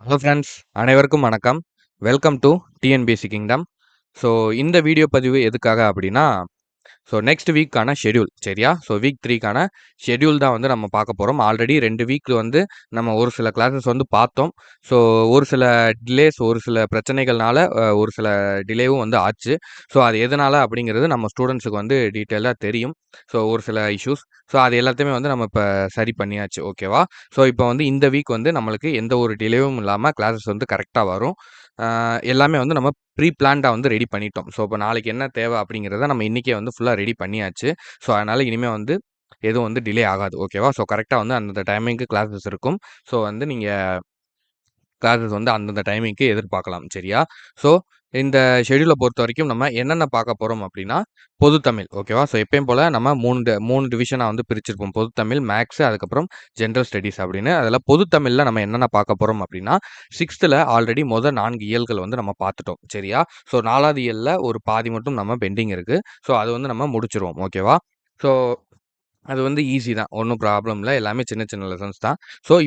Hello friends, அனைவருக்கும் வணக்கம். Welcome to TNPSC kingdom. So இந்த வீடியோ பதிவு எதுக்காக அப்படின்னா, நெக்ஸ்ட் வீக்கான ஷெட்யூல் சரியா? வீக் 3க்கான ஷெட்யூல் தான் வந்து நம்ம பார்க்க போகிறோம். ஆல்ரெடி 2 வீக் வந்து நம்ம ஒரு சில கிளாஸஸ் வந்து பார்த்தோம். ஸோ ஒரு சில டிலேஸ், ஒரு சில பிரச்சனைகள்னால ஒரு சில டிலேவும் வந்து ஆச்சு. அது எதனால அப்படிங்கிறது நம்ம ஸ்டூடெண்ட்ஸுக்கு வந்து டீட்டெயிலாக தெரியும். ஒரு சில இஷ்யூஸ். அது எல்லாத்தையுமே வந்து நம்ம இப்போ சரி பண்ணியாச்சு. ஓகேவா? இப்போ வந்து இந்த வீக் வந்து நம்மளுக்கு எந்த ஒரு டிலேவும் இல்லாமல் கிளாஸஸ் வந்து கரெக்டாக வரும். எல்லாமே வந்து நம்ம ப்ரீ பிளான்டா வந்து ரெடி பண்ணிட்டோம். இப்போ நாளைக்கு என்ன தேவை அப்படிங்கிறத நம்ம இன்னைக்கே வந்து ஃபுல்லா ரெடி பண்ணியாச்சு. அதனால இனிமே வந்து எதுவும் வந்து டிலே ஆகாது. ஓகேவா? கரெக்ட்டா வந்து அந்தந்த டைமிங்க்கு கிளாஸஸ் இருக்கும். வந்து நீங்க கிளாஸஸ் வந்து அந்தந்த டைமிங்க்கு எதிர்பார்க்கலாம். சரியா? ஸோ இந்த ஷெட்யூல பொறுத்தவரைக்கும் நம்ம என்னென்ன பார்க்க போறோம் அப்படின்னா, பொதுத்தமிழ். ஓகேவா? எப்பயும் போல நம்ம 3 டிவிஷனா வந்து பிரிச்சிருப்போம். பொதுத்தமிழ், மேத்ஸ், அதுக்கப்புறம் ஜெனரல் ஸ்டடீஸ் அப்படின்னு. அதில பொதுத்தமிழ்ல நம்ம என்னென்ன பார்க்க போறோம் அப்படின்னா, 6த்துல ஆல்ரெடி 4 இயல்கள் வந்து நம்ம பார்த்துட்டோம். சரியா? 4வது இயல்ல ஒரு பாதி மட்டும் நம்ம பெண்டிங் இருக்கு. அது வந்து நம்ம முடிச்சுருவோம். ஓகேவா? ஸோ அது வந்து ஈஸி தான். ஒண்ணும் ப்ராப்ளம் இல்ல. எல்லாமே சின்ன சின்ன லெசன்ஸ் தான்.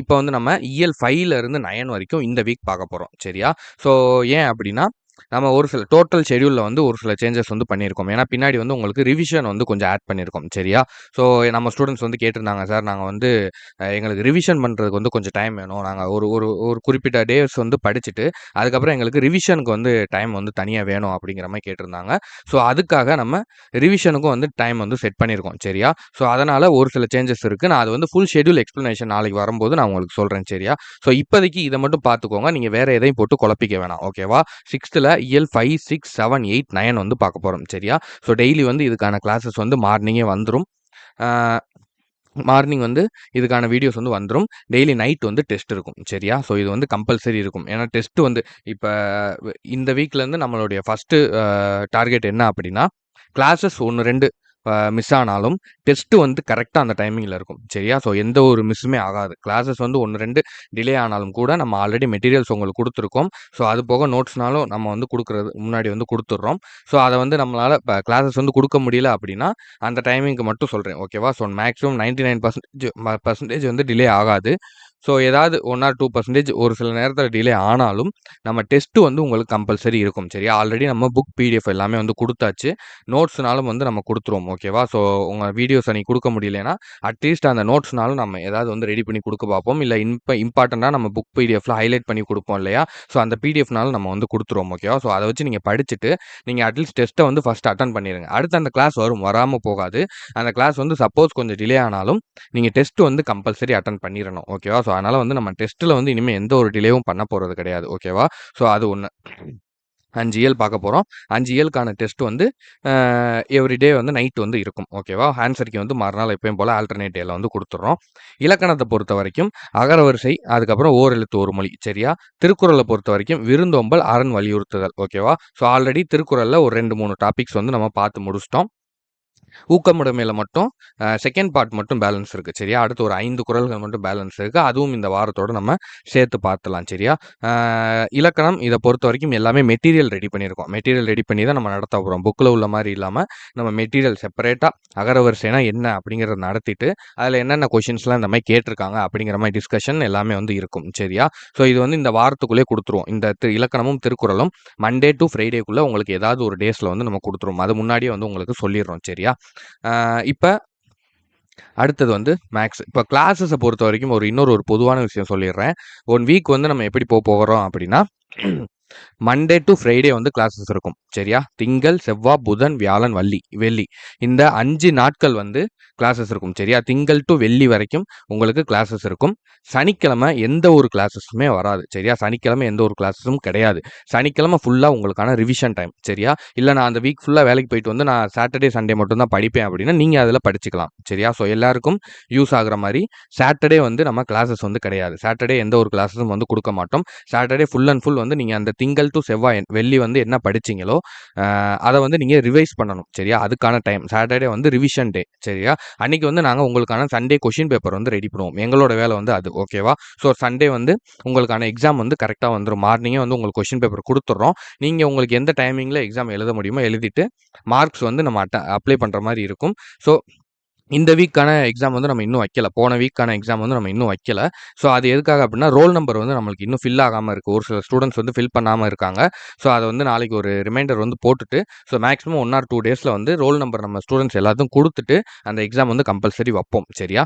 இப்போ வந்து நம்ம இயல் 5ல இருந்து 9 வரைக்கும் இந்த வீக் பார்க்க போறோம். சரியா? ஸோ ஏன் அப்டின்னா, நம்ம ஒரு சில டோட்டல் ஷெட்யூல்ல வந்து ஒரு சில சேஞ்சஸ் வந்து பண்ணியிருக்கோம். ஏன்னா, பின்னாடி வந்து உங்களுக்கு ரிவிஷன் வந்து கொஞ்சம் ஆட் பண்ணியிருக்கோம். சரியா? ஸோ நம்ம ஸ்டூடண்ட்ஸ் வந்து கேட்டிருந்தாங்க, "சார் நாங்க வந்து எங்களுக்கு ரிவிஷன் பண்றதுக்கு வந்து கொஞ்சம் டைம் வேணும். நாங்க ஒரு ஒரு ஒரு குறிப்பிட்ட டேஸ் வந்து படிச்சுட்டு, அதுக்கப்புறம் எங்களுக்கு ரிவிஷனுக்கு வந்து டைம் வந்து தனியா வேணும்." அப்படிங்கிற மாரி கேட்டிருந்தாங்க. அதுக்காக நம்ம ரிவிஷனுக்கும் வந்து டைம் வந்து செட் பண்ணியிருக்கோம். சரியா? அதனால ஒரு சில சேஞ்சஸ் இருக்கு. நான் அது வந்து ஃபுல் ஷெட்யூல் எக்ஸ்ப்ளனேஷன் நாளைக்கு வரும்போது நான் உங்களுக்கு சொல்றேன். சரியா? இப்போதைக்கு இத மட்டும் பார்த்துக்கோங்க. நீங்க வேற எதையும் போட்டு குழப்பிக்க வேணாம். ஓகேவா? 6த்துல இயல் 5, 6, 7, 8, 9 வந்து பார்க்க போறோம். சரியா? டெய்லி வந்து இதுக்கான கிளாஸஸ் வந்து மார்னிங்கே வந்துரும். ஆ மார்னிங் வந்து இதுக்கான வீடியோஸ் வந்து வந்துரும். டெய்லி நைட் வந்து டெஸ்ட் இருக்கும். சரியா? இது வந்து கம்பல்சரி இருக்கும். ஏன்னா டெஸ்ட் வந்து இப்ப இந்த வீக்லேருந்து நம்மளுடைய ஃபர்ஸ்ட்டு டார்கெட் என்ன அப்படின்னா, கிளாஸஸ் 1, 2 மிஸ் ஆனாலும் டெஸ்ட் வந்து கரெக்ட்டா அந்த டைமிங்ல இருக்கும். சரியா? எந்த ஒரு மிஸ்ஸுமே ஆகாது. கிளாஸஸ் வந்து 1, 2 டிலே ஆனாலும் கூட நம்ம ஆல்ரெடி மெட்டீரியல்ஸ் உங்களுக்கு குடுத்துருக்கோம். அது போக நோட்ஸ்னாலும் நம்ம வந்து குடுக்குறது முன்னாடி வந்து குடுத்துடுறோம். அத வந்து நம்மளால இப்ப கிளாஸஸ் வந்து குடுக்க முடியல அப்படின்னா, அந்த டைமிங்க்கு மட்டும் சொல்றேன். ஓகேவா? மேக்ஸிமம் 99% வந்து டிலே ஆகாது. ஏதாவது 1 ஆர் 2% ஒரு சில நேரத்தில டிலே ஆனாலும், நம்ம டெஸ்ட் வந்து உங்களுக்கு கம்பல்சரி இருக்கும். சரியா? ஆல்ரெடி நம்ம புக் பிடிஎஃப் எல்லாமே வந்து குடுத்தாச்சு. நோட்ஸ்னாலும் வந்து நம்ம குடுத்துருவோம். ஓகேவா? உங்க வீடியோஸ் அன்னைக்கு குடுக்க முடியலைன்னா, அட்லீஸ்ட் அந்த நோட்ஸ்னாலும் நம்ம ஏதாவது வந்து ரெடி பண்ணி குடுக்க பார்ப்போம். இல்ல இம்பார்ட்டன்ட்டா நம்ம புக் பிடிஎஃப்ல ஹைலைட் பண்ணி குடுப்போம் இல்லையா? அந்த பிடிஎஃப்னாலும் நம்ம வந்து குடுத்துருவோம். ஓகேவா? அத வச்சு நீங்க படிச்சுட்டு, நீங்க அட்லீஸ்ட் டெஸ்ட்ட வந்து ஃபர்ஸ்ட் அட்டெண்ட் பண்ணிருங்க. அடுத்து அந்த கிளாஸ் வரும். வராம போகாது. அந்த கிளாஸ் வந்து சப்போஸ் கொஞ்சம் டிலே ஆனாலும், நீங்க டெஸ்ட் வந்து கம்பல்சரி அட்டெண்ட் பண்ணிறணும். ஓகேவா? அதனால வந்து நம்ம டெஸ்ட்ல வந்து இனிமே எந்த ஒரு டிலேவும் பண்ண போறது கிடையாது. ஓகேவா? அது 1. 5 இயல் பார்க்க போறோம். 5 இயலுக்கான டெஸ்ட் வந்து அ எவ்ரி டே வந்து நைட் வந்து இருக்கும். ஓகேவா? ஆன்ஸர் கீ வந்து மறுநாள் எப்பயும் போல ஆல்டர்னேட் டேல வந்து குடுத்துடுறோம். இலக்கணத்த பொறுத்தவரைக்கும் அகரவரிசை, அதுக்கப்புறம் ஓரெழுத்து ஒரு மொழி. சரியா? திருக்குறள பொறுத்தவரைக்கும் விருந்தோம்பல், அரண் வலியுறுத்துதல். ஓகேவா? ஆல்ரெடி திருக்குறள்ல ஒரு 2, 3 டாபிக்ஸ் வந்து நம்ம பார்த்து முடிச்சுட்டோம். ஊக்கமுடைமையில மட்டும் செகண்ட் பார்ட் மட்டும் பேலன்ஸ் இருக்கு. சரியா? அடுத்து ஒரு 5 குறள்கள் மட்டும் பேலன்ஸ் இருக்கு. அதுவும் இந்த வாரத்தோட நம்ம சேர்த்து பார்த்துடலாம். சரியா? அ இலக்கணம் இத பொறுத்தவரைக்கும் எல்லாமே மெட்டீரியல் ரெடி பண்ணியிருக்கோம். மெட்டீரியல் ரெடி பண்ணி தான் நம்ம நடத்த போறோம். புக்ல உள்ள மாரி இல்லாம, நம்ம மெட்டீரியல் செப்பரேட்டா அகரவரிசைனா என்ன அப்படிங்கிறத நடத்திட்டு, அதுல என்னென்ன கொஸ்டின்ஸ்லாம் இந்த மாரி கேட்டிருக்காங்க அப்படிங்கிற மாரி டிஸ்கஷன் எல்லாமே வந்து இருக்கும். சரியா? இது வந்து இந்த வாரத்துக்குள்ளே குடுத்துருவோம். இந்த இலக்கணமும், திருக்குறளும் மண்டே டூ ஃப்ரைடேக்குள்ள உங்களுக்கு ஏதாவது ஒரு டேஸ்ல வந்து நம்ம குடுத்துருவோம். அது முன்னாடியே வந்து உங்களுக்கு சொல்லிர்றோம். சரியா? இப்ப அடுத்தது வந்து மேத்ஸ். இப்ப கிளாஸஸ பொறுத்தவரைக்கும் இன்னொரு பொதுவான விஷயம் சொல்லிர்றேன். 1 வீக் வந்து நம்ம எப்படி போறோம் அப்படின்னா, மண்டே டூ ஃப்ரைடே வந்து கிளாஸஸ் இருக்கும். சரியா? திங்கள், செவ்வாய், புதன், வியாழன், வெள்ளி. இந்த 5 நாட்கள் வந்து கிளாஸஸ் இருக்கும். சரியா? திங்கள் டூ வெள்ளி வரைக்கும் உங்களுக்கு கிளாஸஸ் இருக்கும். சனிக்கிழமை எந்த ஒரு கிளாஸஸுமே வராது. சரியா? சனிக்கிழமை எந்த ஒரு கிளாஸஸும் கிடையாது. சனிக்கிழமை ஃபுல்லா உங்களுக்கான ரிவிஷன் டைம். சரியா? இல்ல நான் அந்த வீக் ஃபுல்லா வேலைக்கு போயிட்டு வந்து நான் சாட்டர்டே, சண்டே மட்டும் தான் படிப்பேன் அப்படின்னா, நீங்க அதில படிச்சுக்கலாம். சரியா? எல்லாருக்கும் யூஸ் ஆகுற மாரி சாட்டர்டே வந்து நம்ம கிளாஸஸ் வந்து கிடையாது. சாட்டர்டே எந்த ஒரு கிளாஸஸும் வந்து குடுக்க மாட்டோம். சாட்டர்டே ஃபுல் அண்ட் ஃபுல் வந்து நீங்க அந்த திங்கள் டு செவ்வாய், வெள்ளி வந்து என்ன படிச்சீங்களோ, அத வந்து நீங்க ரிவைஸ் பண்ணணும். சரியா? அதுக்கான டைம். சாட்டர்டே வந்து ரிவிஷன் டே. சரியா? அன்னைக்கு வந்து நாங்க உங்களுக்கான சண்டே கொஸ்டின் பேப்பர் வந்து ரெடி பண்ணுவோம். எங்களோட வேலை வந்து அது. ஓகேவா? சண்டே வந்து உங்களுக்கான எக்ஸாம் வந்து கரெக்ட்டா வந்துரும். மார்னிங்கே வந்து உங்களுக்கு கொஸ்டின் பேப்பர் குடுத்துடுறோம். நீங்க உங்களுக்கு எந்த டைமிங்ல எக்ஸாம் எழுத முடியுமோ எழுதிட்டு, மார்க்ஸ் வந்து நம்ம அப்ளை பண்ற மாரி இருக்கும். ஸோ இந்த வீக்கான எக்ஸாம் வந்து நம்ம இன்னும் வைக்கல. போன வீக்கான எக்ஸாம் வந்து நம்ம இன்னும் வைக்கல. ஸோ அது எதுக்காக அப்டின்னா, ரோல் நம்பர் வந்து நம்மளுக்கு இன்னும் ஃபில் ஆகாம இருக்கு. ஒரு சில ஸ்டூடண்ட்ஸ் வந்து ஃபில் பண்ணாம இருக்காங்க. ஸோ அத வந்து நாளைக்கு ஒரு ரிமைண்டர் வந்து போட்டுட்டு, ஸோ மேக்ஸிமம் 1 ஆர் 2 டேஸ்ல வந்து ரோல் நம்பர் நம்ம ஸ்டூடண்ட்ஸ் எல்லாத்துக்கும் குடுத்துட்டு, அந்த எக்ஸாம் வந்து கம்பல்சரி வப்போம். சரியா?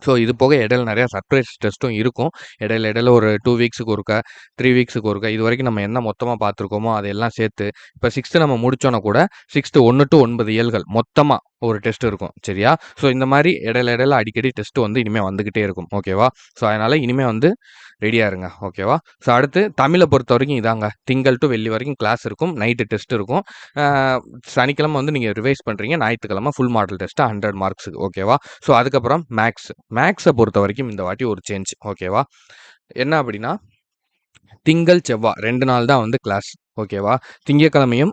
ஸோ இது போக இடையில நிறையா சர்ப்ரைஸ் டெஸ்ட்டும் இருக்கும். இடையில ஒரு 2 வீக்ஸுக்கு ஒருக்கா, 3 வீக்ஸுக்கு ஒருக்கா, இதுவரைக்கும் நம்ம என்ன மொத்தமா பார்த்துருக்கோமோ அதெல்லாம் சேர்த்து, இப்போ 6த் நம்ம முடிச்சோன்னா கூட 6த் 1 டூ 9 இயல்கள் மொத்தமா ஒரு டெஸ்ட் இருக்கும். சரியா? ஸோ இந்த மாரி இடையில அடிக்கடி டெஸ்ட் வந்து இனிமே வந்துகிட்டே இருக்கும். ஓகேவா? ஸோ அதனால இனிமே வந்து ரெடியா இருங்க. ஓகேவா? ஸோ அடுத்து தமிழ பொறுத்தவரைக்கும் இதாங்க. திங்கள் டூ வெள்ளி வரைக்கும் கிளாஸ் இருக்கும். நைட்டு டெஸ்ட் இருக்கும். அ சனிக்கிழமை வந்து நீங்க ரிவைஸ் பண்றீங்க. ஞாயித்துக்கிழமை ஃபுல் மாடல் டெஸ்ட் 100 மார்க்ஸுக்கு. ஓகேவா? ஸோ அதுக்கப்புறம் மேக்ஸ். மேக்ஸை பொறுத்த வரைக்கும் இந்த வாட்டி ஒரு சேஞ்ச். ஓகேவா? என்ன அப்படின்னா, திங்கள் செவ்வாய் 2 நாள் தான் வந்து கிளாஸ். ஓகேவா? திங்கட்கிழமையும்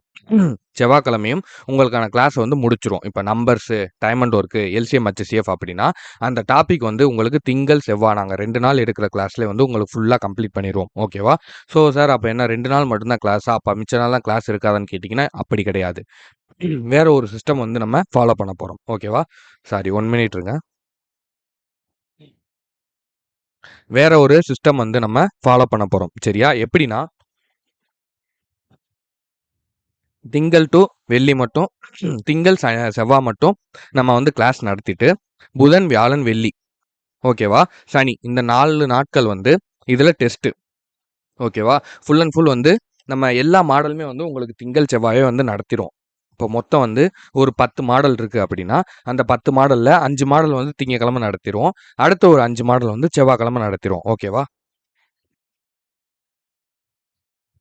செவ்வாய்க்கிழமையும் உங்களுக்கான கிளாஸ் வந்து முடிச்சிரும். இப்போ numbers, time and work, LCM HCF அப்படின்னா அந்த டாபிக் வந்து உங்களுக்கு திங்கள் செவ்வாய் நாங்கள் 2 நாள் எடுக்கிற கிளாஸ்லேயே வந்து உங்களுக்கு ஃபுல்லாக கம்ப்ளீட் பண்ணிடுவோம். ஓகேவா? ஸோ சார் அப்போ என்ன 2 நாள் மட்டும்தான் கிளாஸா? அப்போ மிச்ச நாள்லாம் கிளாஸ் இருக்காதான்னு கேட்டிங்கன்னா அப்படி கிடையாது. வேற ஒரு சிஸ்டம் வந்து நம்ம ஃபாலோ பண்ண போகிறோம். ஓகேவா? சாரி 1 மினிட் இருங்க. வேற ஒரு சிஸ்டம் வந்து நம்ம ஃபாலோ பண்ண போறோம். சரியா? எப்படின்னா, திங்கள் டூ வெள்ளி மட்டும் திங்கள், செவ்வாய் மட்டும் நம்ம வந்து கிளாஸ் நடத்திட்டு, புதன், வியாழன், வெள்ளி ஓகேவா? சனி இந்த 4 நாட்கள் வந்து இதுல டெஸ்ட். ஓகேவா? ஃபுல் அண்ட் ஃபுல் வந்து நம்ம எல்லா மாடலுமே வந்து உங்களுக்கு திங்கள், செவ்வாயே வந்து நடத்திருவோம். இப்போ மொத்தம் வந்து ஒரு 10 மாடல் இருக்கு அப்படின்னா, அந்த 10 மாடல்ல 5 மாடல் வந்து திங்கட்கிழமை நடத்திருவோம். அடுத்த ஒரு 5 மாடல் வந்து செவ்வாய்க்கிழமை நடத்திருவோம். ஓகேவா?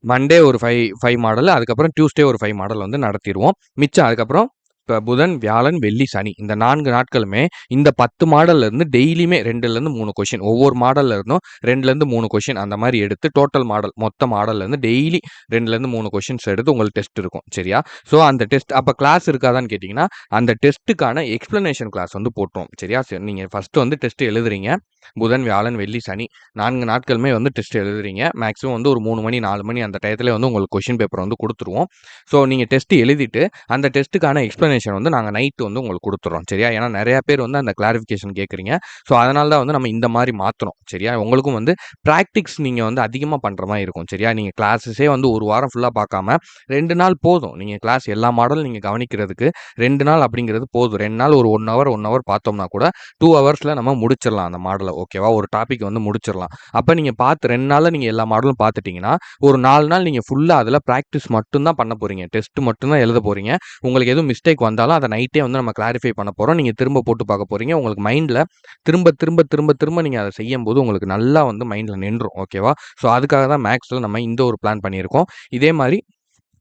மண்டே ஒரு 5 மாடல், அதுக்கப்புறம் டியூஸ்டே ஒரு 5 மாடல் வந்து நடத்திருவோம். மிச்சம் அதுக்கப்புறம் இப்ப புதன், வியாழன், வெள்ளி, சனி இந்த 4 நாட்களுமே இந்த 10 மாடல்ல இருந்து டெய்லியுமே 2லேருந்து 3 கொஸ்டின் ஒவ்வொரு மாடல்ல இருந்தும் 2லேருந்து 3 கொஸ்டின் அந்த மாரி எடுத்து டோட்டல் மாடல் மொத்த மாடல்ல இருந்து டெய்லி 2லேருந்து 3 கொஸ்டின்ஸ் எடுத்து உங்களுக்கு டெஸ்ட் இருக்கும். சரியா? ஸோ அந்த டெஸ்ட் அப்ப கிளாஸ் இருக்காதான்னு கேட்டீங்கன்னா, அந்த டெஸ்ட்டுக்கான எக்ஸ்ப்ளனேஷன் கிளாஸ் வந்து போட்டுருவோம். சரியா? நீங்க ஃபர்ஸ்ட் வந்து டெஸ்ட் எழுதுறீங்க. புதன், வியாழன், வெள்ளி, சனி 4 நாட்களுமே வந்து டெஸ்ட் எழுதுறீங்க. மேக்ஸிமம் வந்து ஒரு 3 மணி, 4 மணி அந்த டயத்துல வந்து உங்களுக்கு கொஸ்டின் பேப்பர் வந்து குடுத்துருவோம். ஸோ நீங்க டெஸ்ட் எழுதிட்டு, அந்த டெஸ்ட்டுக்கான எக்ஸ்ப்ளனேஷன் வந்து நாங்க நைட் வந்து உங்களுக்கு குடுத்துர்றோம். சரியா? ஏன்னா நெறைய பேர் வந்து அந்த கிளாரிஃபிகேஷன் கேட்குறீங்க. ஸோ அதனால தான் வந்து நம்ம இந்த மாரி மாத்துறோம். சரியா? உங்களுக்கும் வந்து பிராக்டிக்ஸ் நீங்க வந்து அதிகமா பண்ற மாரி இருக்கும். சரியா? நீங்க கிளாஸஸே வந்து 1 வாரம் ஃபுல்லா பார்க்காம 2 நாள் போதும். நீங்க கிளாஸ் எல்லா மாடலும் நீங்க கவனிக்கிறதுக்கு 2 நாள் அப்படிங்கிறது போதும். 2 நாள் ஒரு 1 ஹவர், 1 ஹவர் பார்த்தோம்னா கூட 2 ஹவர்ஸ்ல நம்ம முடிச்சிடலாம் அந்த மாடல. ஓகேவா? ஒரு டாபிக் வந்து முடிச்சிடலாம். அப்ப நீங்க பார்த்து 2 நாள்ல நீங்க எல்லா மாடலும் பார்த்துட்டீங்கன்னா, ஒரு 4 நாள் நீங்க ஃபுல்லா அதுல பிராக்டிஸ் மட்டும் தான் பண்ண போறீங்க. டெஸ்ட் மட்டும் தான் எழுத போறீங்க. உங்களுக்கு எதுவும் மிஸ்டேக் வந்தாலும் அத நைட்டே வந்து நம்ம கிளாரிஃபை பண்ண போறோம். நீங்க திரும்ப போட்டு பார்க்க போறீங்க. உங்களுக்கு மைண்ட்ல திரும்ப நீங்க அத செய்யும்போது உங்களுக்கு நல்லா வந்து மைண்ட்ல நின்றும். ஓகேவா? ஸோ அதுக்காக தான் மேக்ஸ்ல நம்ம இந்த ஒரு பிளான் பண்ணியிருக்கோம். இதே மாரி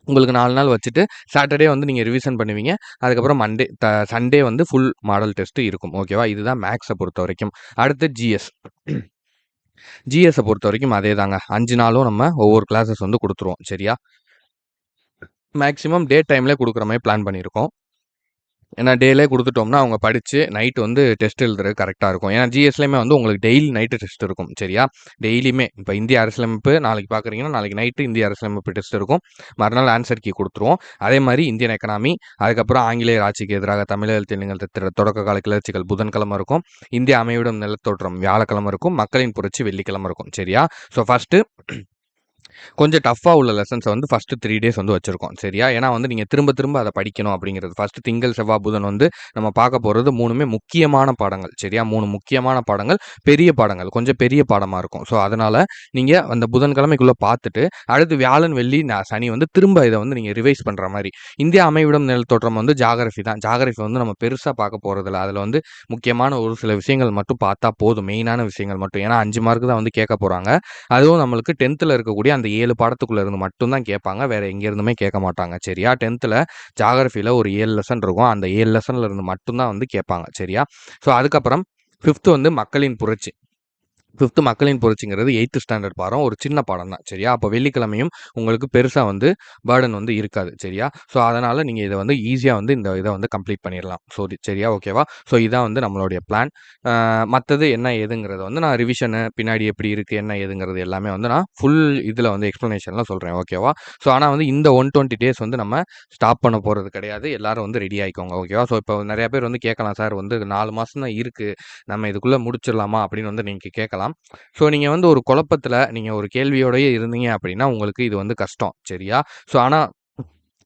உங்களுக்கு 4 நாள் வச்சுட்டு, சாட்டர்டே வந்து நீங்க ரிவிஷன் பண்ணுவீங்க. அதுக்கப்புறம் சண்டே வந்து ஃபுல் மாடல் டெஸ்ட் இருக்கும். ஓகேவா? இதுதான் மேக்ஸ பொறுத்தவரைக்கும். அடுத்து ஜிஎஸ். ஜிஎஸ்ஸ பொறுத்தவரைக்கும் அதேதாங்க. 5 நாளும் நம்ம ஒவ்வொரு கிளாஸஸ் வந்து குடுத்துருவோம். சரியா? மேக்ஸிமம் டே டைம்ல குடுக்குற மாரி பிளான் பண்ணியிருக்கோம். ஏன்னா டேலே குடுத்துட்டோம்னா, அவங்க படிச்சு நைட் வந்து டெஸ்ட் எழுதுறதுக்கு கரெக்ட்டா இருக்கும். ஏன்னா ஜிஎஸ்லயுமே வந்து உங்களுக்கு டெய்லி நைட்டு டெஸ்ட் இருக்கும். சரியா? டெய்லியுமே இப்ப இந்திய அரசியலமைப்பு நாளைக்கு பார்க்குறீங்கன்னா, நாளைக்கு நைட்டு இந்திய அரசியலமைப்பு டெஸ்ட் இருக்கும். மறுநாள் ஆன்சர் கீ குடுத்துருவோம். அதே மாரி இந்தியன் எக்கனாமி, அதுக்கப்புறம் ஆங்கிலேயர் ஆட்சிக்கு எதிராக தமிழகத்தில் நிகழ்ந்த தொடக்க கால கிளர்ச்சிகள் புதன்கிழமை இருக்கும். இந்திய அமைவிடம் நிலத்தோற்றம் வியாழக்கிழமை இருக்கும். மக்களின் புரட்சி வெள்ளிக்கிழமை இருக்கும். சரியா? ஸோ ஃபர்ஸ்ட்டு கொஞ்சம் டஃப்பா உள்ள லெசன்ஸ வந்து ஃபர்ஸ்ட்டு 3 டேஸ் வந்து வச்சிருக்கோம். சரியா? ஏன்னா வந்து நீங்க திரும்ப அத படிக்கணும் அப்படிங்கிறது. ஃபர்ஸ்ட்டு திங்கள், செவ்வாய், புதன் வந்து நம்ம பார்க்க போறது 3மே முக்கியமான பாடங்கள். சரியா? 3 முக்கியமான பாடங்கள், பெரிய பாடங்கள். கொஞ்சம் பெரிய பாடமா இருக்கும். ஸோ அதனால நீங்க அந்த புதன்கிழமைக்குள்ள பார்த்துட்டு, அடுத்து வியாழன், வெள்ளி, சனி வந்து திரும்ப இத வந்து நீங்க ரிவைஸ் பண்ற மாரி. இந்திய அமைவிடம் நிலத்தோற்றம் வந்து ஜியோகிராஃபி தான். ஜியோகிராஃபி வந்து நம்ம பெருசா பார்க்க போறதில்ல. அதுல வந்து முக்கியமான ஒரு சில விஷயங்கள் மட்டும் பார்த்தா போதும். மெயினான விஷயங்கள் மட்டும். ஏன்னா 5 மார்க் தான் வந்து கேட்க போறாங்க. அதுவும் நம்மளுக்கு 10த்ல இருக்கக்கூடிய அந்த 7 பாடத்துக்குள்ள இருந்து மட்டும் தான் கேட்பாங்க. வேற எங்க இருந்துமே கேட்க மாட்டாங்க. சரியா? 10த்ல ஜியோகிராஃபில ஒரு 7 லெசன் இருக்கும். அந்த 7 லெசன்ல இருந்து மட்டும் தான் வந்து கேட்பாங்க. சரியா? ஸோ அதுக்கப்புறம் 5த் வந்து மக்களின் புரட்சி. 5th மக்களின் புரட்சிங்கிறது 8th ஸ்டாண்டர்ட் பாடம். ஒரு சின்ன பாடம் தான். சரியா? அப்போ வெள்ளிக்கிழமையும் உங்களுக்கு பெருசா வந்து பர்டன் வந்து இருக்காது. சரியா? ஸோ, அதனால நீங்க இத வந்து ஈஸியா வந்து இந்த இத வந்து கம்ப்ளீட் பண்ணிறலாம். சரியா? ஓகேவா? ஸோ, இதான் வந்து நம்மளுடைய பிளான். மத்தது என்ன ஏதுங்கிறத வந்து நான் ரிவிஷனு பின்னாடி எப்படி இருக்கு, என்ன ஏதுங்கிறது எல்லாமே வந்து நான் ஃபுல் இதுல வந்து எக்ஸ்ப்ளனேஷன்ல சொல்றேன். ஓகேவா? ஸோ, ஆனா வந்து இந்த 120 டேஸ் வந்து நம்ம ஸ்டாப் பண்ண போறது கிடையாது. எல்லாரும் வந்து ரெடி ஆயிக்கோங்க. ஓகேவா? ஸோ, இப்போ நெறைய பேர் வந்து கேட்கலாம், "சார் வந்து 4 மாசம் தான் இருக்கு. நம்ம இதுக்குள்ள முடிச்சிடலாமா?" அப்படின்னு வந்து நீங்க கேட்கலாம். ஸோ, நீங்க வந்து ஒரு குழப்பத்துல, நீங்க ஒரு கேள்வியோடயே இருந்தீங்க அப்படின்னா, உங்களுக்கு இது வந்து கஷ்டம். சரியா? ஸோ, ஆனா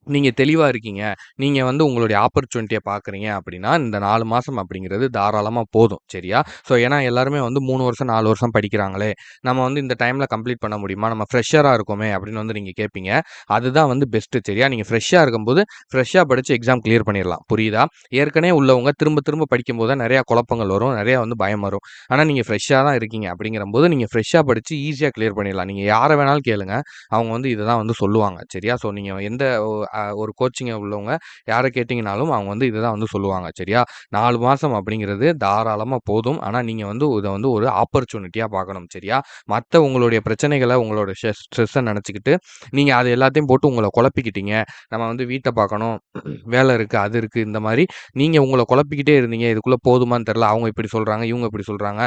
நீங்க தெளிவா இருக்கீங்க. நீங்க வந்து உங்களுடைய ஆப்பர்ச்சுனிட்டிய பார்க்குறீங்க அப்படின்னா, இந்த 4 மாசம் அப்படிங்கிறது தாராளமா போதும். சரியா? ஸோ, ஏன்னா எல்லாருமே வந்து 3 வருஷம், 4 வருஷம் படிக்கிறாங்களே, நம்ம வந்து இந்த டைம்ல கம்ப்ளீட் பண்ண முடியுமா? நம்ம ஃப்ரெஷரா இருக்கோமே அப்படின்னு வந்து நீங்க கேட்பீங்க. அதுதான் வந்து பெஸ்ட்டு. சரியா? நீங்க ஃப்ரெஷ்ஷா இருக்கும்போது, ஃப்ரெஷ்ஷா படிச்சு எக்ஸாம் கிளியர் பண்ணிறலாம். புரியுதா? ஏற்கனவே உள்ளவங்க திரும்ப திரும்ப படிக்கும்போது தான் நெறைய குழப்பங்கள் வரும். நெறைய வந்து பயம் வரும். ஆனா நீங்க ஃப்ரெஷ்ஷா தான் இருக்கீங்க அப்படிங்கிறம்போது, நீங்க ஃப்ரெஷ்ஷா படிச்சு ஈஸியா கிளியர் பண்ணிடலாம். நீங்க யார வேணாலும் கேளுங்க. அவங்க வந்து இத தான் வந்து சொல்லுவாங்க. சரியா? ஸோ, நீங்க எந்த ஒரு கோச்சிங்க உள்ளவங்க யார கேட்டீங்கனாலும் அவங்க வந்து இதுதான் வந்து சொல்லுவாங்க. சரியா? 4 மாசம் அப்படிங்கிறது தாராளமா போதும். ஆனா நீங்க வந்து இத வந்து ஒரு ஆப்பர்ச்சுனிட்டியா பார்க்கணும். சரியா? மத்த உங்களுடைய பிரச்சனைகள, உங்களோட ஸ்ட்ரெஸ்ஸ நெனச்சுக்கிட்டு, நீங்க அது எல்லாத்தையும் போட்டு உங்கள குழப்பிக்கிட்டீங்க. நம்ம வந்து வீட்ட பார்க்கணும், வேல இருக்கு, அது இருக்கு, இந்த மாரி நீங்க உங்கள குழப்பிக்கிட்டே இருந்தீங்க. இதுக்குள்ள போதுமான்னு தெரியல. அவங்க இப்படி சொல்றாங்க, இவங்க இப்படி சொல்றாங்க.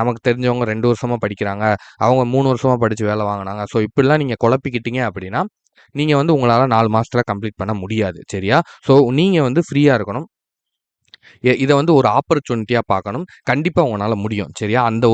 நமக்கு தெரிஞ்சவங்க 2 வருஷமா படிக்கிறாங்க. அவங்க 3 வருஷமா படிச்சு வேல வாங்குனாங்க. ஸோ, இப்படிலாம் நீங்க குழப்பிக்கிட்டீங்க அப்படின்னா, நீங்க வந்து உங்களால 4 மாசத்துல கம்ப்ளீட் பண்ண முடியாது. சரியா? ஸோ, நீங்க வந்து ஃப்ரீயா இருக்கணும். இத வந்து ஒரு ஆப்பர்ச்சுனிட்டியா பார்க்கணும். கண்டிப்பா உங்கனால முடியும். சரியா? அந்த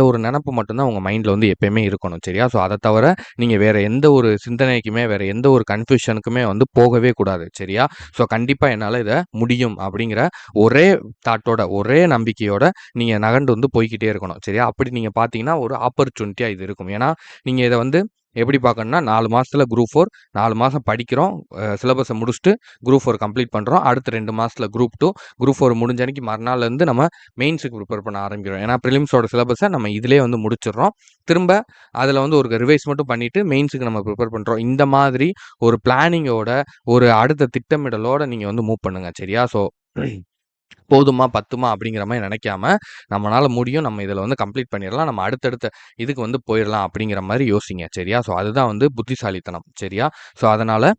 ஒரு நெனப்பு மட்டும் தான் உங்க மைண்ட்ல வந்து எப்பயுமே இருக்கணும். சரியா? ஸோ, அத தவிர நீங்க வேற எந்த ஒரு சிந்தனைக்குமே, வேற எந்த ஒரு கன்ஃப்யூஷனுக்குமே வந்து போகவே கூடாது. சரியா? ஸோ, கண்டிப்பா என்னால இத முடியும் அப்படிங்கிற ஒரே தாட்டோட, ஒரே நம்பிக்கையோட நீங்க நகர்ந்து வந்து போய்க்கிட்டே இருக்கணும். சரியா? அப்படி நீங்க பார்த்தீங்கன்னா, ஒரு ஆப்பர்ச்சுனிட்டியா இது இருக்கும். ஏன்னா, நீங்க இத வந்து எப்படி பார்க்கணும்னா, 4 மாசத்துல குரூப் 4 4 மாசம் படிக்கிறோம். சிலபஸ முடிச்சுட்டு குரூப் 4 கம்ப்ளீட் பண்றோம். அடுத்த 2 மாசத்துல குரூப் 2 குரூப் 4 முடிஞ்ச அன்னைக்கு மறுநாள்லேருந்து நம்ம மெயின்ஸுக்கு ப்ரிப்பேர் பண்ண ஆரம்பிக்கிறோம். ஏன்னா பிரிலிம்ஸோட சிலபஸ நம்ம இதிலேயே வந்து முடிச்சிடுறோம். திரும்ப அதில வந்து ஒரு ரிவைஸ் மட்டும் பண்ணிட்டு மெயின்ஸுக்கு நம்ம ப்ரிப்பேர் பண்றோம். இந்த மாதிரி ஒரு பிளானிங்கோட, ஒரு அடுத்த திட்டமிடலோட நீங்க வந்து மூவ் பண்ணுங்க. சரியா? ஸோ, போதுமா, பத்துமா அப்படிங்கிற மாரி நெனைக்காம, நம்மனால முடியும். நம்ம இதில வந்து கம்ப்ளீட் பண்ணிறலாம். நம்ம அடுத்தடுத்த இதுக்கு வந்து போயிரலாம் அப்படிங்கிற மாரி யோசிங்க. சரியா? ஸோ, அதுதான் வந்து புத்திசாலித்தனம். சரியா? ஸோ, அதனால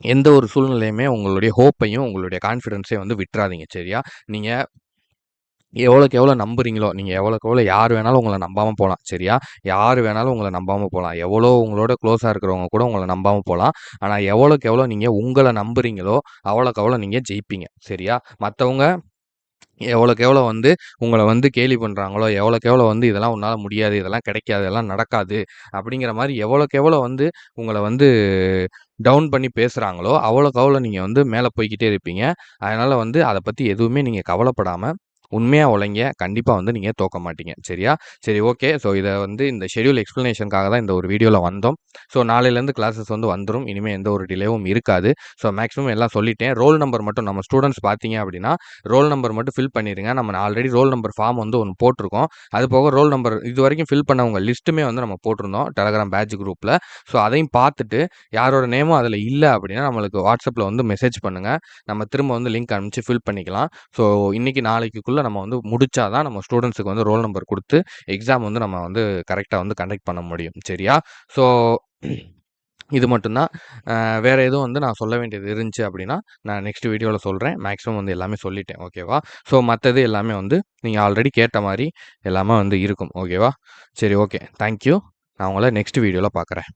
எந்த ஒரு சூழ்நிலையுமே உங்களுடைய ஹோப்பையும், உங்களுடைய கான்ஃபிடன்ஸையும் வந்து விட்றாதீங்க. சரியா? நீங்க எவ்வளோக்கு எவ்வளோ நம்புறீங்களோ, நீங்க எவ்வளோக்கு எவ்வளோ யார் வேணாலும் உங்கள நம்பாம போலாம். சரியா? யார் வேணாலும் உங்கள நம்பாம போலாம். எவ்வளோ உங்களோட க்ளோஸா இருக்கிறவங்க கூட உங்கள நம்பாம போலாம். ஆனா எவ்வளோக்கு எவ்வளோ நீங்க உங்கள நம்புறீங்களோ, அவ்வளோக்கு அவ்வளோ நீங்க ஜெயிப்பீங்க. சரியா? மத்தவங்க எவ்வளோக்கு எவ்வளோ வந்து உங்கள வந்து கேலி பண்றாங்களோ, எவ்வளோக்கு எவ்வளோ வந்து இதெல்லாம் உன்னால முடியாது, இதெல்லாம் கிடைக்காது, இதெல்லாம் நடக்காது அப்படிங்கிற மாரி எவ்வளோக்கு எவ்வளோ வந்து உங்கள வந்து டவுன் பண்ணி பேசுறாங்களோ, அவ்வளோக்கு அவ்வளோ நீங்க வந்து மேல போய்க்கிட்டே இருப்பீங்க. அதனால வந்து அத பத்தி எதுவுமே நீங்க கவலைப்படாம, உண்மையா உழைங்க. கண்டிப்பா வந்து நீங்க தோக்க மாட்டீங்க. சரியா? சரி, ஓகே. ஸோ, இத வந்து இந்த ஷெட்யூல் எக்ஸ்ப்ளனேஷனுக்காக தான் இந்த ஒரு வீடியோல வந்தோம். ஸோ, நாளையிலேருந்து கிளாஸஸ் வந்து வந்துரும். இனிமே எந்த ஒரு டிலேவும் இருக்காது. ஸோ, மேக்ஸிமம் எல்லாம் சொல்லிட்டேன். ரோல் நம்பர் மட்டும் நம்ம ஸ்டூடண்ட்ஸ் பார்த்தீங்க அப்படின்னா, ரோல் நம்பர் மட்டும் ஃபில் பண்ணிருங்க. நம்ம ஆல்ரெடி ரோல் நம்பர் ஃபார்ம் வந்து ஒண்ணு போட்டிருக்கோம். அது போக ரோல் நம்பர் இதுவரைக்கும் ஃபில் பண்ணவங்க லிஸ்ட்டுமே வந்து நம்ம போட்டிருந்தோம். டெலகிராம் பேட்ச் குரூப்ல. ஸோ, அதையும் பார்த்துட்டு யாரோட நேமும் அதில இல்ல அப்படின்னா, நம்மளுக்கு வாட்ஸ்அப்ல வந்து மெசேஜ் பண்ணுங்க. நம்ம திரும்ப வந்து லிங்க் அனுப்பிச்சு ஃபில் பண்ணிக்கலாம். ஸோ, இன்னைக்கு நாளைக்குள்ள நம்ம வந்து முடிச்சா தான் நம்ம ஸ்டூடண்ட்ஸ்க்கு வந்து ரோல் நம்பர் குடுத்து, எக்ஸாம் வந்து நம்ம வந்து கரெக்ட்டா வந்து கண்டக்ட் பண்ண முடியும். சரியா? ஸோ, இது மட்டும் தான். வேற எதுவும் வந்து நான் சொல்ல வேண்டியது இருந்துச்சு அப்படின்னா, நான் நெக்ஸ்ட் வீடியோல சொல்றேன். மேக்ஸிமம் வந்து எல்லாமே சொல்லிட்டேன். ஓகேவா? ஸோ, மத்தது எல்லாமே வந்து நீங்க ஆல்ரெடி கேட்ட மாரி எல்லாமே வந்து இருக்கும். ஓகேவா? சரி, ஓகே. Thank you. நான் உங்கள நெக்ஸ்ட் வீடியோல பார்க்குறேன்.